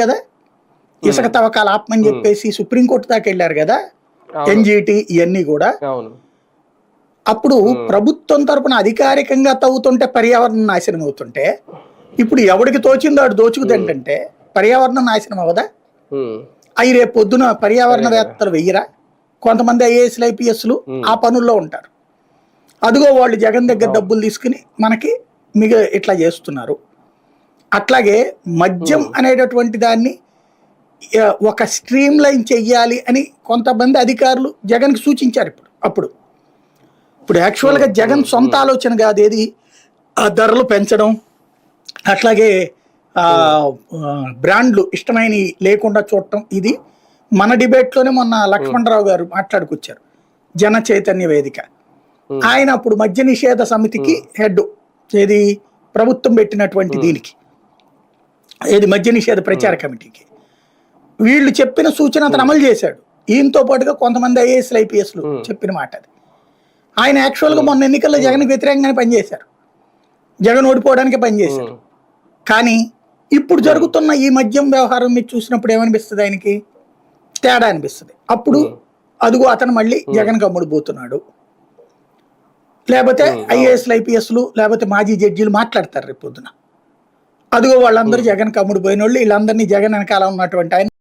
కదా, ఇసుక తవ్వకాలు ఆపమని చెప్పేసి సుప్రీంకోర్టు దాకా వెళ్ళారు కదా, అవును ఎన్జిటి ఇవన్నీ కూడా. అవును అప్పుడు ప్రభుత్వం తరపున అధికారికంగా తవ్వుతుంటే పర్యావరణం నాశనం అవుతుంటే, ఇప్పుడు ఎవడికి తోచిందో ఆడు దోచుకుతంటే పర్యావరణం నాశనం అవ్వదా? అవి రేపు పొద్దున అదే పర్యావరణవేత్తలు కదా. వెయ్యరా? కొంతమంది ఐఏఎస్లు ఐపీఎస్లు ఆ పనుల్లో ఉంటారు. అదిగో వాళ్ళు జగన్ దగ్గర అవును డబ్బులు తీసుకుని మనకి ఇట్లా చేస్తున్నారు. అట్లాగే మద్యం అనేటటువంటి దాన్ని ఒక స్ట్రీమ్ లైన్ చెయ్యాలి అని కొంతమంది అధికారులు జగన్కి సూచించారు. ఇప్పుడు ఇప్పుడు యాక్చువల్గా జగన్ సొంత ఆలోచన కాదు ఏది, ఆ ధరలు పెంచడం, అట్లాగే ఆ బ్రాండ్లు ఇష్టమైనవి లేకుండా చూడటం. ఇది మన డిబేట్లోనే మొన్న లక్ష్మణరావు గారు మాట్లాడుకొచ్చారు, జన చైతన్య వేదిక. ఆయన అప్పుడు మద్య నిషేధ సమితికి హెడ్, ఏది ప్రభుత్వం పెట్టినటువంటి దీనికి, ఏది మద్య నిషేధ ప్రచార కమిటీకి. వీళ్ళు చెప్పిన సూచన అతను అమలు చేశాడు. ఈయనతో పాటుగా కొంతమంది ఐఏఎస్లు ఐపీఎస్లు చెప్పిన మాట అది. ఆయన యాక్చువల్గా మొన్న ఎన్నికల్లో జగన్కి వ్యతిరేకంగానే పనిచేశారు, జగన్ ఓడిపోవడానికి పనిచేశారు. కానీ ఇప్పుడు జరుగుతున్న ఈ మద్యం వ్యవహారం మీరు చూసినప్పుడు ఏమనిపిస్తుంది? ఆయనకి తేడా అనిపిస్తుంది. అప్పుడు అదిగో అతను మళ్ళీ జగన్ కమ్ముడుపోతున్నాడు. లేకపోతే ఐఏఎస్లు ఐపీఎస్లు లేకపోతే మాజీ జడ్జీలు మాట్లాడతారు రేపు పొద్దున, అదిగో వాళ్ళందరూ జగన్ కమ్ముడు పోయిన వాళ్ళు, వీళ్ళందరినీ జగన్ వెనకాల ఉన్నటువంటి ఆయన